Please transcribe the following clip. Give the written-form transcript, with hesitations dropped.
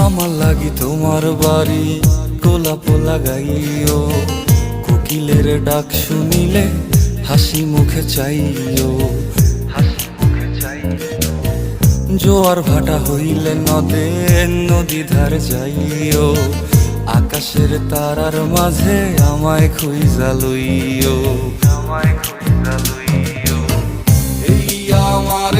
আমার লাগি তোমার বাড়ি গোলাপ লাগাইও, কোকিলের ডাক শুনিলে হাসি মুখে চাইও, জোয়ার ভাটা হইলে নদে নদী ধার যাইও, আকাশের তারার মাঝে আমায় খুঁজা লইও, এই আমার